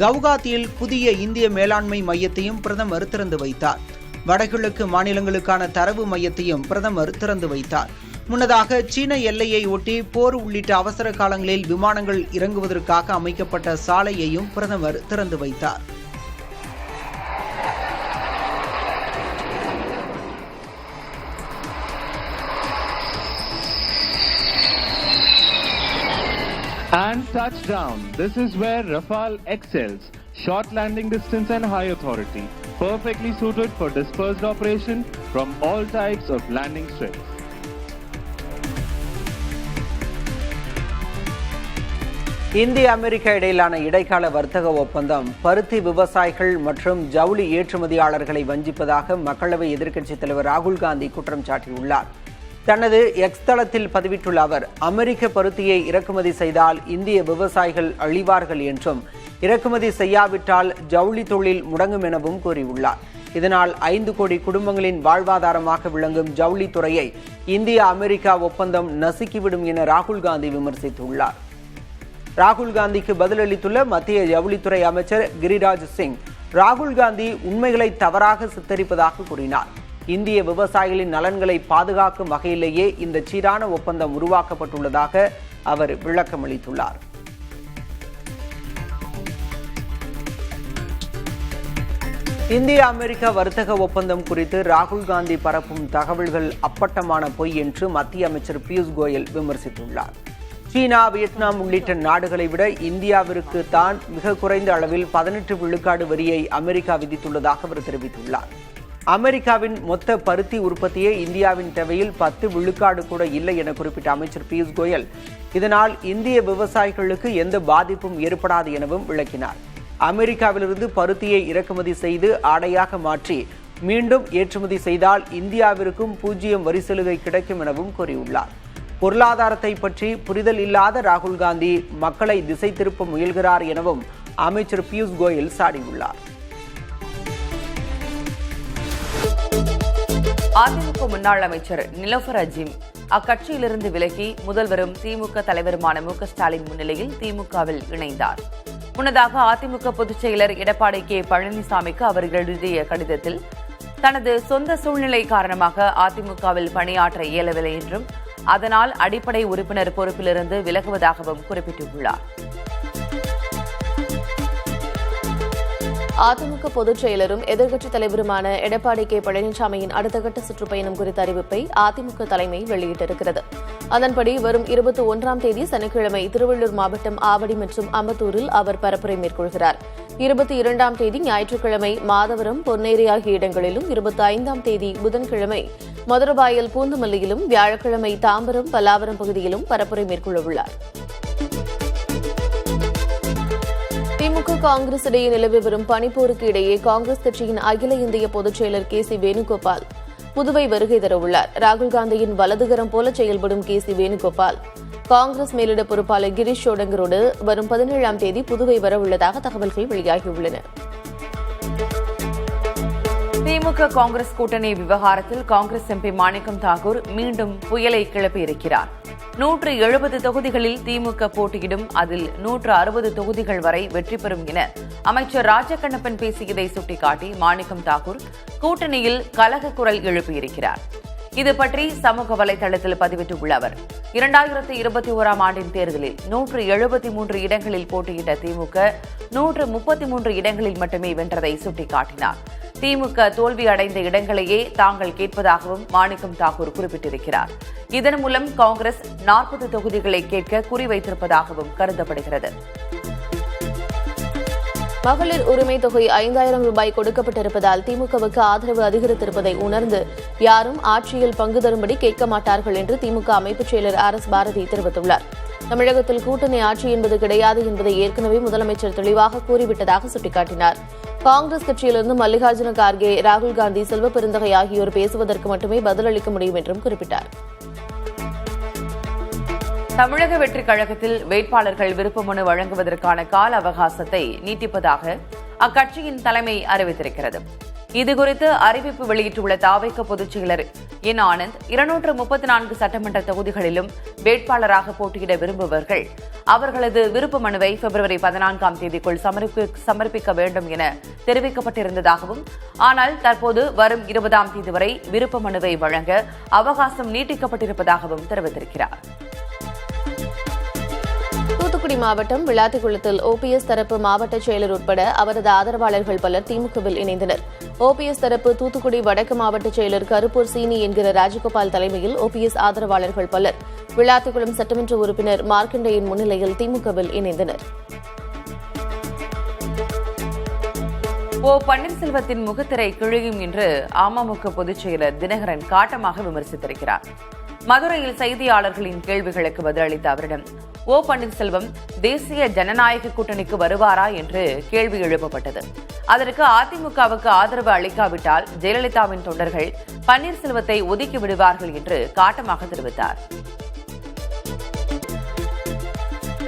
கவுகாத்தியில் புதிய இந்திய மேலாண்மை மையத்தையும் பிரதமர் திறந்து வைத்தார். வடகிழக்கு மாநிலங்களுக்கான தரவு மையத்தையும் பிரதமர் திறந்து வைத்தார். முன்னதாக சீன எல்லையை ஒட்டி போர் உள்ளிட்ட அவசர காலங்களில் விமானங்கள் இறங்குவதற்காக அமைக்கப்பட்ட சாலையையும் பிரதமர் திறந்து வைத்தார். And touchdown. This is where Rafale excels. Short landing distance and high authority. Perfectly suited for dispersed operation from all types of landing strips. இந்திய அமெரிக்கா இடையிலான இடைக்கால வர்த்தக ஒப்பந்தம் பருத்தி விவசாயிகள் மற்றும் ஜவுளி ஏற்றுமதியாளர்களை வஞ்சிப்பதாக மக்களவை எதிர்க்கட்சித் தலைவர் ராகுல் காந்தி குற்றம் சாட்டியுள்ளார். தனது எக்ஸ் தளத்தில் பதிவிட்டுள்ள அவர், அமெரிக்க பருத்தியை இறக்குமதி செய்தால் இந்திய விவசாயிகள் அழிவார்கள் என்றும், இறக்குமதி செய்யாவிட்டால் ஜவுளி தொழில் முடங்கும் எனவும் கூறியுள்ளார். இதனால் 5 கோடி குடும்பங்களின் வாழ்வாதாரமாக விளங்கும் ஜவுளித்துறையை இந்திய அமெரிக்கா ஒப்பந்தம் நசுக்கிவிடும் என ராகுல் காந்தி விமர்சித்துள்ளார். ராகுல் காந்திக்கு பதிலளித்துள்ள மத்திய ஜவுளித்துறை அமைச்சர் கிரிராஜ் சிங், ராகுல் காந்தி உண்மைகளை தவறாக சித்தரிப்பதாக கூறினார். இந்திய விவசாயிகளின் நலன்களை பாதுகாக்கும் வகையிலேயே இந்த சீரான ஒப்பந்தம் உருவாக்கப்பட்டுள்ளதாக அவர் விளக்கமளித்துள்ளார். இந்திய அமெரிக்கா வர்த்தக ஒப்பந்தம் குறித்து ராகுல் காந்தி பரப்பும் தகவல்கள் அப்பட்டமான பொய் என்று மத்திய அமைச்சர் பியூஷ் கோயல் விமர்சித்துள்ளார். சீனா, வியட்நாம் உள்ளிட்ட நாடுகளை விட இந்தியாவிற்கு தான் மிக குறைந்த அளவில் 18 விழுக்காடு வரியை அமெரிக்கா விதித்துள்ளதாக அவர் தெரிவித்துள்ளார். அமெரிக்காவின் மொத்த பருத்தி உற்பத்தியே இந்தியாவின் தேவையில் 10 விழுக்காடு கூட இல்லை என குறிப்பிட்ட அமைச்சர் பியூஷ் கோயல், இதனால் இந்திய விவசாயிகளுக்கு எந்த பாதிப்பும் ஏற்படாது எனவும் விளக்கினார். அமெரிக்காவிலிருந்து பருத்தியை இறக்குமதி செய்து ஆடையாக மாற்றி மீண்டும் ஏற்றுமதி செய்தால் இந்தியாவிற்கும் 0 வரி சலுகை கிடைக்கும் எனவும் கூறியுள்ளார். பொருளாதாரத்தை பற்றி புரிதல் இல்லாத ராகுல் காந்தி மக்களை திசை திருப்ப முயல்கிறார் எனவும் அமைச்சர் பியூஷ் கோயல் சாடியுள்ளார். அதிமுக முன்னாள் அமைச்சர் நிலோஃபர் அஜீம் அக்கட்சியிலிருந்து விலகி முதல்வரும் திமுக தலைவருமான மு.க. ஸ்டாலின் முன்னிலையில் திமுகவில் இணைந்தார். முன்னதாக அதிமுக பொதுச் செயலர் எடப்பாடி கே. பழனிசாமிக்கு அவர் எழுதிய கடிதத்தில் தனது சொந்த சூழ்நிலை காரணமாக அதிமுகவில் பணியாற்ற இயலவில்லை என்றும், அதனால் அடிப்படை உறுப்பினர் பொறுப்பிலிருந்து விலகுவதாகவும் குறிப்பிட்டுள்ளார். அதிமுக பொதுச் செயலரும் எதிர்க்கட்சித் தலைவருமான எடப்பாடி கே. பழனிசாமியின் அடுத்த கட்ட சுற்றுப்பயணம் குறித்த அறிவிப்பை அதிமுக தலைமை வெளியிட்டிருக்கிறது. அதன்படி வரும் 21ஆம் தேதி சனிக்கிழமை திருவள்ளூர் மாவட்டம் ஆவடி மற்றும் அம்பத்தூரில் அவர் பரப்புரை மேற்கொள்கிறார். 22ஆம் தேதி ஞாயிற்றுக்கிழமை மாதவரம், பொன்னேரி ஆகிய இடங்களிலும், 25ஆம் தேதி புதன்கிழமை மதுரபாயல், பூந்தமல்லியிலும், வியாழக்கிழமை தாம்பரம், பல்லாவரம் பகுதியிலும் பரப்புரை மேற்கொள்ளவுள்ளார். திமுக காங்கிரஸ் இடையே நிலவி வரும் பனிப்போருக்கு இடையே காங்கிரஸ் கட்சியின் அகில இந்திய பொதுச் செயலர் கே.சி. வேணுகோபால் புதுவை வருகை தரவுள்ளார். ராகுல் காந்தியின் வலதுகரம் போல செயல்படும் KC வேணுகோபால் காங்கிரஸ் மேலிட பொறுப்பாளர் கிரீஷ் சோடங்கரோடு வரும் 17ஆம் தேதி புதுவை வரவுள்ளதாக தகவல்கள் வெளியாகியுள்ளன. திமுக காங்கிரஸ் கூட்டணி விவகாரத்தில் காங்கிரஸ் MP மாணிக்கம் தாக்கூர் மீண்டும் புயலை கிளப்பியிருக்கிறார். 170 தொகுதிகளில் திமுக போட்டியிடும், அதில் 160 தொகுதிகள் வரை வெற்றி பெறும் என அமைச்சர் ராஜகண்ணப்பன் பேசியதை சுட்டிக்காட்டி மாணிக்கம் தாக்கூர் கூட்டணியில் கலக குரல் எழுப்பியிருக்கிறார். இது பற்றி சமூக வலைதளத்தில் பதிவிட்டுள்ள அவர், 2021ஆம் ஆண்டின் தேர்தலில் 173 இடங்களில் போட்டியிட்ட திமுக 133 இடங்களில் மட்டுமே வென்றதை சுட்டிக்காட்டினார். திமுக தோல்வி அடைந்த இடங்களையே தாங்கள் கேட்பதாகவும் மாணிக்கம் தாக்கூர் குறிப்பிட்டிருக்கிறார். இதன் மூலம் காங்கிரஸ் 40 தொகுதிகளை கேட்க குறிவைத்திருப்பதாகவும் கருதப்படுகிறது. மகளிர் உரிமை தொகை 5000 ரூபாய் கொடுக்கப்பட்டிருப்பதால் திமுகவுக்கு ஆதரவு அதிகரித்திருப்பதை உணர்ந்து யாரும் ஆட்சியில் பங்கு தரும்படி கேட்க மாட்டார்கள் என்று திமுக அமைப்புச் செயலர் RS பாரதி தெரிவித்துள்ளார். தமிழகத்தில் கூட்டணி ஆட்சி என்பது கிடையாது என்பதை ஏற்கனவே முதலமைச்சர் தெளிவாக கூறிவிட்டதாக சுட்டிக்காட்டினார். காங்கிரஸ் கட்சியிலிருந்து மல்லிகார்ஜுன கார்கே, ராகுல் காந்தி, செல்வ பெருந்தகை ஆகியோர் பேசுவதற்கு மட்டுமே பதிலளிக்க முடியும் என்றும் குறிப்பிட்டார். தமிழக வெற்றிக் கழகத்தில் வேட்பாளர்கள் விருப்ப மனு வழங்குவதற்கான கால அவகாசத்தை நீட்டிப்பதாக அக்கட்சியின் தலைமை அறிவித்திருக்கிறது. இதுகுறித்து அறிவிப்பு வெளியிட்டுள்ள தாவேக பொதுச் செயலர் என் ஆனந்த், 234 சட்டமன்ற தொகுதிகளிலும் வேட்பாளராக போட்டியிட விரும்புபவர்கள் அவர்களது விருப்ப மனுவை பிப்ரவரி 14ஆம் தேதிக்குள் சமர்ப்பிக்க வேண்டும் என தெரிவிக்கப்பட்டிருந்ததாகவும், ஆனால் தற்போது வரும் 20ஆம் தேதி வரை விருப்ப மனுவை வழங்க அவகாசம் நீட்டிக்கப்பட்டிருப்பதாகவும் தெரிவித்திருக்கிறார். தூத்துக்குடி மாவட்டம் விளாத்திக்குளத்தில் OPS தரப்பு மாவட்ட செயலர் உட்பட அவரது ஆதரவாளர்கள் பலர் திமுகவில் இணைந்தனர். OPS தரப்பு தூத்துக்குடி வடக்கு மாவட்ட செயலர் கருப்பூர் சீனி என்கிற ராஜகோபால் தலைமையில் OPS ஆதரவாளர்கள் பலர் விளாத்திக்குளம் சட்டமன்ற உறுப்பினர் மார்க்கண்டேயன் முன்னிலையில் திமுகவில் இணைந்தனர். பன்னீர்செல்வத்தின் முகத்திரை கிழியும் என்று அமமுக பொதுச் செயலர் தினகரன் காட்டமாக விமர்சித்திருக்கிறார். மதுரையில் செய்தியாளர்களின் கேள்விகளுக்கு பதிலளித்த அவரிடம் பன்னீர்செல்வம் தேசிய ஜனநாயக கூட்டணிக்கு வருவாரா என்று கேள்வி எழுப்பப்பட்டது. அதற்கு அதிமுகவுக்கு ஆதரவு அளிக்காவிட்டால் ஜெயலலிதாவின் தொண்டர்கள் பன்னீர்செல்வத்தை ஒதுக்கி விடுவார்கள் என்று காட்டமாக தெரிவித்தார்.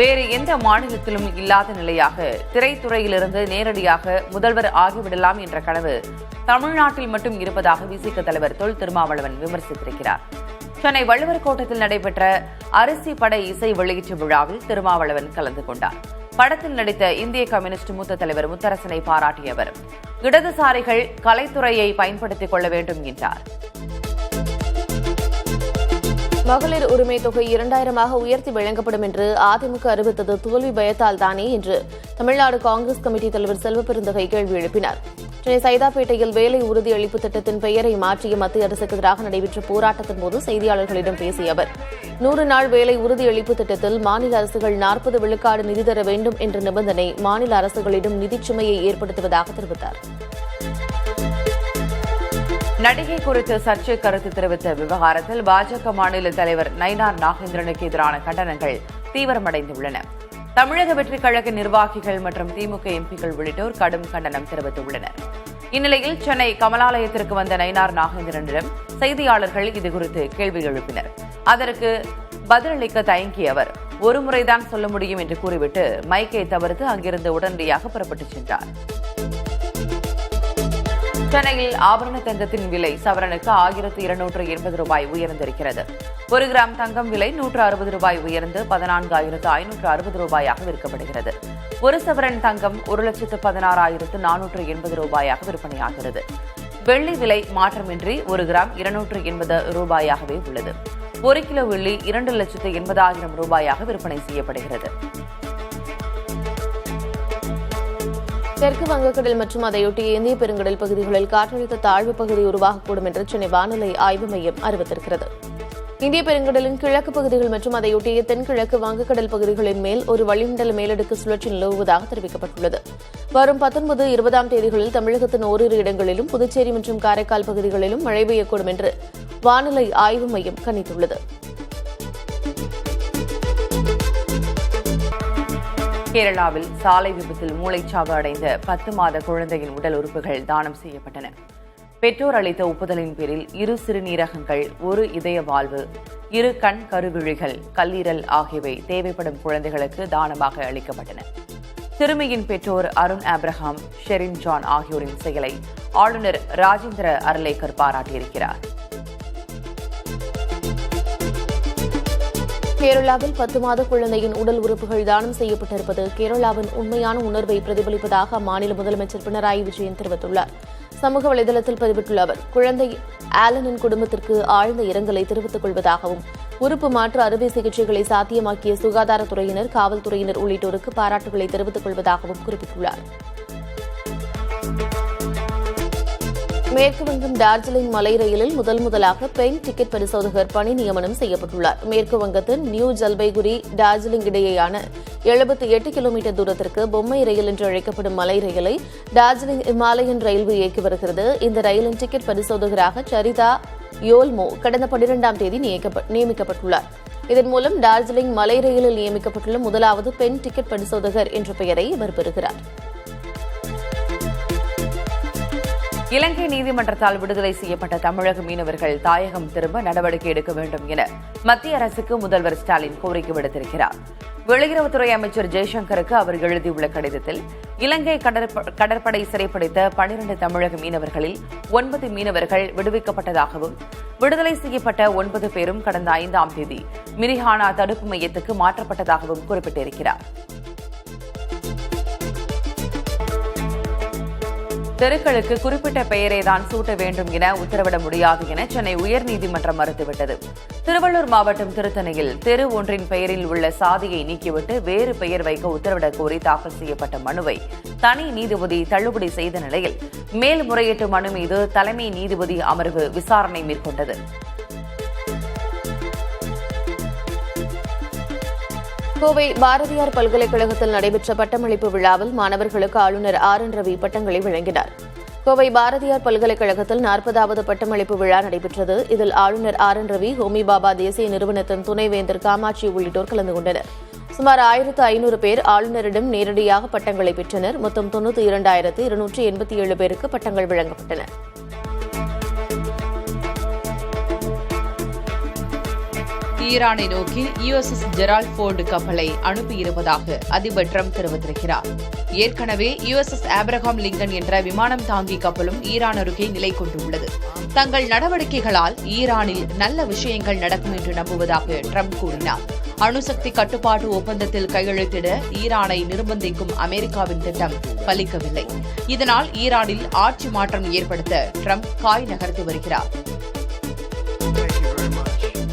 வேறு எந்த மாநிலத்திலும் இல்லாத நிலையாக திரைத்துறையிலிருந்து நேரடியாக முதல்வர் ஆகிவிடலாம் என்ற கனவு தமிழ்நாட்டில் மட்டும் இருப்பதாக விசிக தலைவர் தொல் திருமாவளவன் விமர்சித்திருக்கிறார். சென்னை வள்ளுவர் கோட்டத்தில் நடைபெற்ற அரிசி படை இசை வெளியீட்டு விழாவில் திருமாவளவன் கலந்து கொண்டார். படத்தில் நடித்த இந்திய கம்யூனிஸ்ட் மூத்த தலைவர் முத்தரசனை பாராட்டிய அவர், இடதுசாரிகள் கலைத்துறையை பயன்படுத்திக் கொள்ள வேண்டும் என்றார். மகளிர் உரிமை தொகை 2000ஆக உயர்த்தி வழங்கப்படும் என்று அதிமுக அறிவித்தது தோல்வி பயத்தால் தானே என்று தமிழ்நாடு காங்கிரஸ் கமிட்டி தலைவர் செல்வ பெருந்தகை கேள்வி எழுப்பினார். சென்னை சைதாப்பேட்டையில் வேலை உறுதி அளிப்பு திட்டத்தின் பெயரை மாற்றிய மத்திய அரசுக்கு எதிராக நடைபெற்ற போராட்டத்தின் போது செய்தியாளர்களிடம் பேசிய அவர், 100 நாள் வேலை உறுதி அளிப்பு திட்டத்தில் மாநில அரசுகள் 40 விழுக்காடு நிதி தர வேண்டும் என்ற நிபந்தனை மாநில அரசுகளிடம் நிதிச்சுமையை ஏற்படுத்துவதாக தெரிவித்தார். நடிகை குறித்து சர்ச்சை கருத்து தெரிவித்த விவகாரத்தில் பாஜக மாநில தலைவர் நயினார் நாகேந்திரனுக்கு எதிரான கண்டனங்கள் தீவிரமடைந்துள்ளன. தமிழக வெற்றிக் கழக நிர்வாகிகள் மற்றும் திமுக MPக்கள் உள்ளிட்டோர் கடும் கண்டனம் தெரிவித்துள்ளனர். இந்நிலையில் சென்னை கமலாலயத்திற்கு வந்த நயினார் நாகேந்திரனிடம் செய்தியாளர்கள் இதுகுறித்து கேள்வி எழுப்பினர். அதற்கு பதிலளிக்க தயங்கிய அவர், ஒருமுறைதான் சொல்ல முடியும் என்று கூறிவிட்டு மைக்கை தவிர்த்து அங்கிருந்து உடனடியாக புறப்பட்டுச் சென்றார். சென்னையில் ஆபரண தங்கத்தின் விலை சவரனுக்கு 1280 ரூபாய் உயர்ந்திருக்கிறது. 1 கிராம் தங்கம் விலை 160 ரூபாய் உயர்ந்து 14560 ரூபாயாக விற்கப்படுகிறது. 1 சவரன் தங்கம் 1,16,480 ரூபாயாக விற்பனையாகிறது. வெள்ளி விலை மாற்றமின்றி 1 கிராம் 280 ரூபாயாகவே உள்ளது. 1 கிலோ வெள்ளி 2,80,000 ரூபாயாக விற்பனை செய்யப்படுகிறது. தெற்கு வங்கக்கடல் மற்றும் அதையொட்டிய இந்திய பெருங்கடல் பகுதிகளில் காற்றழுத்த தாழ்வு பகுதி உருவாகக்கூடும் என்று சென்னை வானிலை ஆய்வு மையம் அறிவித்திருக்கிறது. இந்திய பெருங்கடலின் கிழக்கு பகுதிகள் மற்றும் அதையொட்டிய தென்கிழக்கு வங்கக்கடல் பகுதிகளின் மேல் ஒரு வளிமண்டல மேலடுக்கு சுழற்சி நிலவுவதாக தெரிவிக்கப்பட்டுள்ளது. வரும் 19, 20ஆம் தேதிகளில் தமிழகத்தின் ஓரிரு இடங்களிலும் புதுச்சேரி மற்றும் காரைக்கால் பகுதிகளிலும் மழை பெய்யக்கூடும் என்று வானிலை ஆய்வு மையம் கணித்துள்ளது. கேரளாவில் சாலை விபத்தில் மூளைச்சாவு அடைந்த 10 மாத குழந்தையின் உடல் உறுப்புகள் தானம் செய்யப்பட்டன. பெற்றோர் அளித்த ஒப்புதலின் பேரில் 2 சிறுநீரகங்கள், 1 இதய வால்வு, 2 கண் கருவிழிகள், கல்லீரல் ஆகியவை தேவைப்படும் குழந்தைகளுக்கு தானமாக அளிக்கப்பட்டன. சிறுமியின் பெற்றோர் அருண் ஆப்ரஹாம், ஷெரின் ஜான் ஆகியோரின் செயலை ஆளுநர் ராஜேந்திர அர்லேக்கர் பாராட்டியிருக்கிறார். கேரளாவில் 10 மாத குழந்தையின் உடல் உறுப்புகள் தானம் செய்யப்பட்டிருப்பது கேரளாவின் உண்மையான உணர்வை பிரதிபலிப்பதாக அம்மாநில முதலமைச்சர் பினராயி விஜயன் தெரிவித்துள்ளார். சமூக வலைதளத்தில் பதிவிட்டுள்ள அவர், குழந்தை ஆலனின் குடும்பத்திற்கு ஆழ்ந்த இரங்கலை தெரிவித்துக் கொள்வதாகவும், உறுப்பு மாற்று அறுவை சிகிச்சைகளை சாத்தியமாக்கிய சுகாதாரத்துறையினர், காவல்துறையினர் உள்ளிட்டோருக்கு பாராட்டுகளை தெரிவித்துக் கொள்வதாகவும் குறிப்பிட்டுள்ளார். மேற்குவங்கம் டார்ஜிலிங் மலை ரயிலில் முதலாக பெண் டிக்கெட் பரிசோதகர் பணி நியமனம் செய்யப்பட்டுள்ளார். மேற்கு வங்கத்தின் நியூ ஜல்பைகுரி டார்ஜிலிங் இடையேயான 78 கிலோமீட்டர் தூரத்திற்கு பொம்மை ரயில் என்று அழைக்கப்படும் மலை ரயிலை டார்ஜிலிங் இமாலயன் ரயில்வே இயக்கி வருகிறது. இந்த ரயிலின் டிக்கெட் பரிசோதகராக சரிதா யோல்மோ கடந்த 12ஆம் தேதி நியமிக்கப்பட்டுள்ளார். இதன் மூலம் டார்ஜிலிங் மலை ரயிலில் நியமிக்கப்பட்டுள்ள முதலாவது பெண் டிக்கெட் பரிசோதகர் என்ற பெயரை இவர் பெறுகிறார். இலங்கை நீதிமன்றத்தால் விடுதலை செய்யப்பட்ட தமிழக மீனவர்கள் தாயகம் திரும்ப நடவடிக்கை எடுக்க வேண்டும் என மத்திய அரசுக்கு முதல்வர் ஸ்டாலின் கோரிக்கை விடுத்திருக்கிறார். வெளியுறவுத்துறை அமைச்சர் ஜெய்சங்கருக்கு அவர் எழுதியுள்ள கடிதத்தில், இலங்கை கடற்படை சிறைப்பிடித்த 12 தமிழக மீனவர்களில் 9 மீனவர்கள் விடுவிக்கப்பட்டதாகவும், விடுதலை செய்யப்பட்ட 9 பேரும் கடந்த 5ஆம் தேதி மிரிஹானா தடுப்பு மையத்துக்கு மாற்றப்பட்டதாகவும் குறிப்பிட்டிருக்கிறார். தெருக்களுக்கு குறிப்பிட்ட பெயரை தான் சூட்ட வேண்டும் என உத்தரவிட முடியாது என சென்னை உயர்நீதிமன்றம் மறுத்துவிட்டது. திருவள்ளூர் மாவட்டம் திருத்தணியில் தெரு ஒன்றின் பெயரில் உள்ள சாதியை நீக்கிவிட்டு வேறு பெயர் வைக்க உத்தரவிடக் கோரி தாக்கல் செய்யப்பட்ட மனுவை தனி நீதிபதி தள்ளுபடி செய்த நிலையில் மேல்முறையீட்டு மனு மீது தலைமை நீதிபதி அமர்வு விசாரணை மேற்கொண்டது. கோவை பாரதியார் பல்கலைக்கழகத்தில் நடைபெற்ற பட்டமளிப்பு விழாவில் மாணவர்களுக்கு ஆளுநர் RN ரவி பட்டங்களை வழங்கினார். கோவை பாரதியார் பல்கலைக்கழகத்தில் 40வது பட்டமளிப்பு விழா நடைபெற்றது. இதில் ஆளுநர் RN ரவி, ஹோமி பாபா தேசிய நிறுவனத்தின் துணைவேந்தர் காமாட்சி உள்ளிட்டோர் கலந்து கொண்டனர். சுமார் 1500 பேர் ஆளுநரிடம் நேரடியாக பட்டங்களை பெற்றனர். மொத்தம் 92,287 பேருக்கு பட்டங்கள் வழங்கப்பட்டன. ஈரானை நோக்கி USS ஜெரால்ட் ஃபோர்டு கப்பலை அனுப்பியிருப்பதாக அதிபர் ட்ரம்ப் தெரிவித்திருக்கிறார். ஏற்கனவே USS ஆப்ரஹாம் லிங்கன் என்ற விமானம் தாங்கி கப்பலும் ஈரான் அருகே நிலை கொண்டுள்ளது. தங்கள் நடவடிக்கைகளால் ஈரானில் நல்ல விஷயங்கள் நடக்கும் என்று நம்புவதாக ட்ரம்ப் கூறினார். அணுசக்தி கட்டுப்பாட்டு ஒப்பந்தத்தில் கையெழுத்திட ஈரானை நிர்பந்திக்கும் அமெரிக்காவின் திட்டம் பலிக்கவில்லை. இதனால் ஈரானில் ஆட்சி மாற்றம் ஏற்படுத்த ட்ரம்ப் காய் நகர்த்தி வருகிறார்.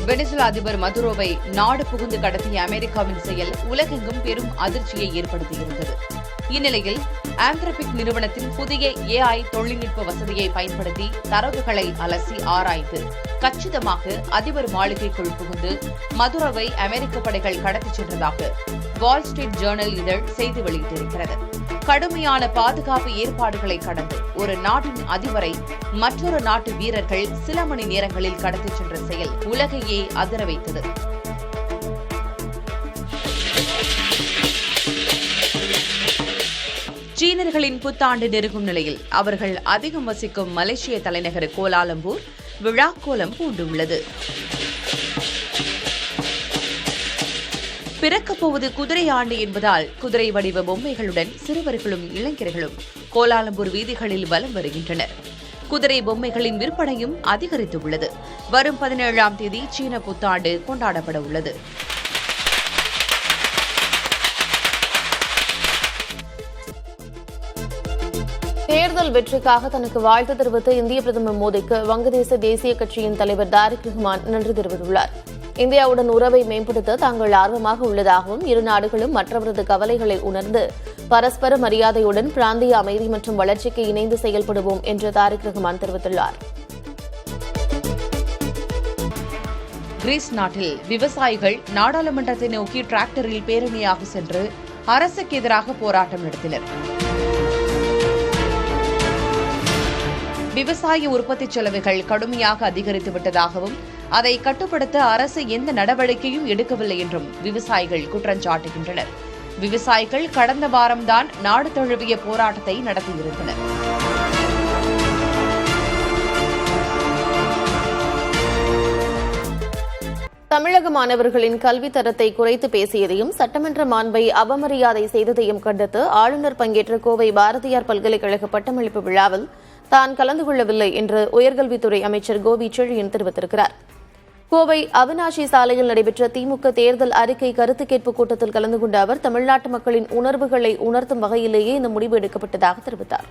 வெனிசுலா அதிபர் மதுரோவை நாடு புகுந்து கடத்திய அமெரிக்காவின் செயல் உலகெங்கும் பெரும் அதிர்ச்சியை ஏற்படுத்தியிருந்தது. இந்நிலையில் ஆந்த்ரபிக் நிறுவனத்தின் புதிய AI தொழில்நுட்ப வசதியை பயன்படுத்தி தரவுகளை அலசி ஆராய்ந்து கச்சிதமாக அதிபர் மாளிகைக்குள் புகுந்து மதுரோவை அமெரிக்க படைகள் கடத்திச் சென்றதாக வால் ஸ்ட்ரீட் ஜேர்னல் இதழ் செய்தி வெளியிட்டிருக்கிறது. கடுமையான பாதுகாப்பு ஏற்பாடுகளை கடந்து ஒரு நாட்டின் அதிபரை மற்றொரு நாட்டு வீரர்கள் சில மணி நேரங்களில் கடத்திச் சென்ற செயல் உலகையே அதிர வைத்தது. சீனர்களின் புத்தாண்டு நெருங்கும் நிலையில் அவர்கள் அதிகம் வசிக்கும் மலேசிய தலைநகர் கோலாலம்பூர் விழாக்கோலம் பூண்டுள்ளது. பிறக்கப்போவது குதிரை ஆண்டு என்பதால் குதிரை வடிவ பொம்மைகளுடன் சிறுவர்களும் இளைஞர்களும் கோலாலம்பூர் வீதிகளில் வலம் வருகின்றனர். குதிரை பொம்மைகளின் விற்பனையும் அதிகரித்துள்ளது. வரும் 17ஆம் தேதி சீன புத்தாண்டு கொண்டாடப்பட உள்ளது. தேர்தல் வெற்றிக்காக தனக்கு வாழ்த்து தெரிவித்த இந்திய பிரதமர் மோடிக்கு வங்கதேச தேசிய கட்சியின் தலைவர் தாரிக் ரஹ்மான் நன்றி தெரிவித்துள்ளார். இந்தியாவுடன் உறவை மேம்படுத்த தாங்கள் ஆர்வமாக உள்ளதாகவும், இரு நாடுகளும் மற்றவரது கவலைகளை உணர்ந்து பரஸ்பர மரியாதையுடன் பிராந்திய அமைதி மற்றும் வளர்ச்சிக்கு இணைந்து செயல்படுவோம் என்று தாரிக் ரஹ்மான் தெரிவித்துள்ளார். கிரீஸ் நாட்டில் விவசாயிகள் நாடாளுமன்றத்தை நோக்கி டிராக்டரில் பேரணியாக சென்று அரசுக்கு எதிராக போராட்டம் நடத்தினர். விவசாய உற்பத்தி செலவுகள் கடுமையாக அதிகரித்துவிட்டதாகவும், அதை கட்டுப்படுத்த அரசு எந்த நடவடிக்கையும் எடுக்கவில்லை என்றும் விவசாயிகள் குற்றம் சாட்டுகின்றனர். விவசாயிகள் கடந்த வாரம்தான் நாடு தழுவிய போராட்டத்தை நடத்தியிருந்தனர். தமிழக மாணவர்களின் கல்வித் தரத்தை குறைத்து பேசியதையும் சட்டமன்ற மாண்பை அவமரியாதை செய்ததையும் கண்டித்து ஆளுநர் பங்கேற்ற கோவை பாரதியார் பல்கலைக்கழக பட்டமளிப்பு விழாவில் தான் கலந்து கொள்ளவில்லை என்று உயர்கல்வித்துறை அமைச்சர் கோவி செழியன் தெரிவித்திருக்கிறார். கோவை அவினாஷி சாலையில் நடைபெற்ற திமுக தேர்தல் அறிக்கை கருத்து கேட்பு கூட்டத்தில் கலந்து கொண்ட அவர் தமிழ்நாட்டு மக்களின் உணர்வுகளை உணர்த்தும் வகையிலேயே இந்த முடிவு எடுக்கப்பட்டதாக தெரிவித்தார்.